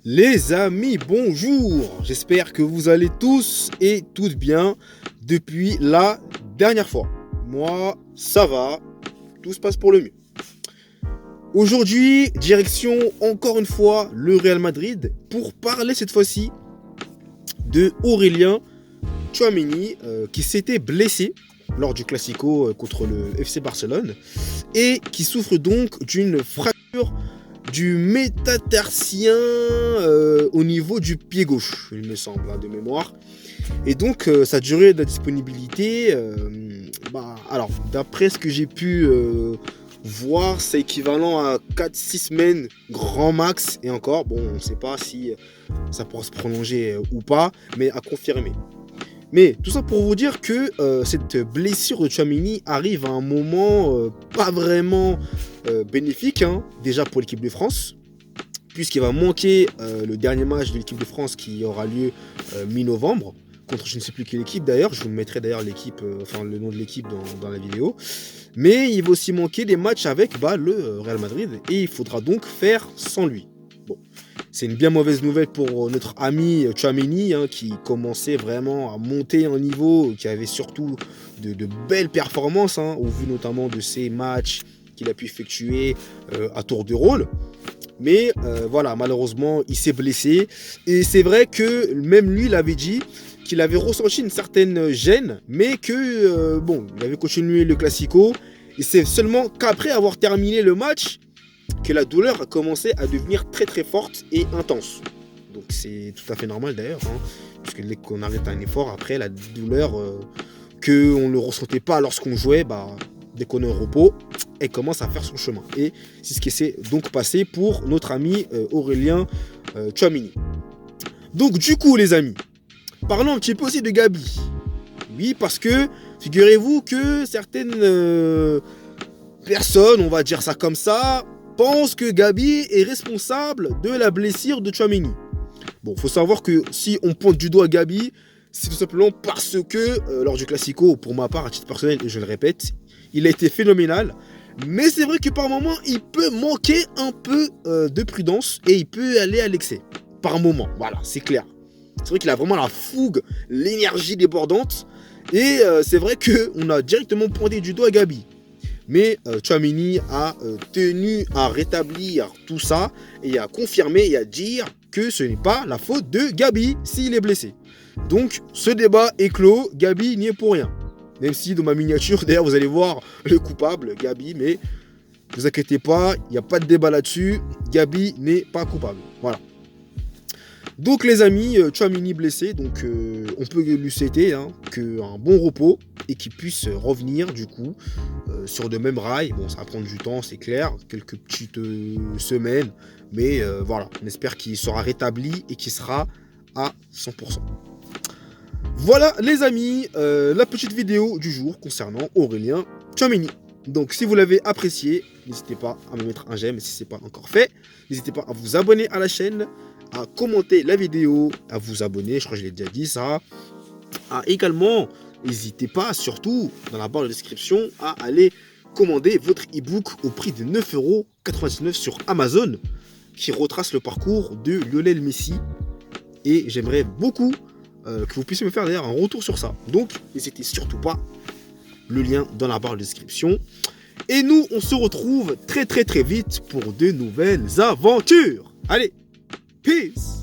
Les amis, bonjour. J'espère que vous allez tous et toutes bien depuis la dernière fois. Moi, ça va, tout se passe pour le mieux. Aujourd'hui, direction encore une fois le Real Madrid pour parler cette fois-ci de Aurélien Tchouaméni qui s'était blessé lors du Classico contre le FC Barcelone et qui souffre donc d'une fracture du métatarsien au niveau du pied gauche, il me semble, de mémoire. Et donc, sa durée de disponibilité, alors, d'après ce que j'ai pu voir, c'est équivalent à 4-6 semaines, grand max. Et encore, bon, on ne sait pas si ça pourra se prolonger ou pas, mais à confirmer. Mais tout ça pour vous dire que cette blessure de Tchouaméni arrive à un moment pas vraiment bénéfique, déjà pour l'équipe de France, puisqu'il va manquer le dernier match de l'équipe de France qui aura lieu mi-novembre, contre je ne sais plus quelle équipe d'ailleurs, je vous mettrai d'ailleurs l'équipe, le nom de l'équipe dans la vidéo. Mais il va aussi manquer des matchs avec le Real Madrid, et il faudra donc faire sans lui. Bon. C'est une bien mauvaise nouvelle pour notre ami Tchouaméni qui commençait vraiment à monter en niveau, qui avait surtout de belles performances, au vu notamment de ses matchs qu'il a pu effectuer à tour de rôle. Mais voilà, malheureusement, il s'est blessé. Et c'est vrai que même lui, il avait dit qu'il avait ressenti une certaine gêne, mais que, il avait continué le Classico. Et c'est seulement qu'après avoir terminé le match, que la douleur a commencé à devenir très très forte et intense. Donc c'est tout à fait normal d'ailleurs, puisque dès qu'on arrête un effort, après la douleur qu'on ne ressentait pas lorsqu'on jouait, dès qu'on est au repos, elle commence à faire son chemin. Et c'est ce qui s'est donc passé pour notre ami Aurélien Tchouaméni. Donc du coup les amis, parlons un petit peu aussi de Gabi. Oui, parce que figurez-vous que certaines personnes, on va dire ça comme ça, pense que Gabi est responsable de la blessure de Tchouaméni. Bon, faut savoir que si on pointe du doigt Gabi, c'est tout simplement parce que lors du Classico, pour ma part, à titre personnel, et je le répète, il a été phénoménal. Mais c'est vrai que par moment, il peut manquer un peu de prudence et il peut aller à l'excès. Par moment, voilà, c'est clair. C'est vrai qu'il a vraiment la fougue, l'énergie débordante. Et c'est vrai qu'on a directement pointé du doigt Gabi. Mais Tchouaméni a tenu à rétablir tout ça et à confirmer et à dire que ce n'est pas la faute de Gabi s'il est blessé. Donc ce débat est clos, Gabi n'y est pour rien. Même si dans ma miniature, d'ailleurs vous allez voir le coupable, Gabi, mais ne vous inquiétez pas, il n'y a pas de débat là-dessus, Gabi n'est pas coupable. Voilà. Donc les amis, Tchouaméni blessé, donc on peut lui souhaiter qu'un bon repos et qu'il puisse revenir du coup sur de mêmes rails. Bon, ça va prendre du temps, c'est clair, quelques petites semaines, mais voilà, on espère qu'il sera rétabli et qu'il sera à 100%. Voilà les amis, la petite vidéo du jour concernant Aurélien Tchouaméni. Donc si vous l'avez apprécié, n'hésitez pas à me mettre un j'aime si ce n'est pas encore fait. N'hésitez pas à vous abonner à la chaîne, à commenter la vidéo, à vous abonner, je crois que je l'ai déjà dit ça. Également, n'hésitez pas, surtout dans la barre de description, à aller commander votre e-book au prix de 9,99 € sur Amazon, qui retrace le parcours de Lionel Messi. Et j'aimerais beaucoup que vous puissiez me faire d'ailleurs un retour sur ça. Donc, n'hésitez surtout pas, le lien dans la barre de description. Et nous, on se retrouve très très très vite pour de nouvelles aventures. Allez, peace!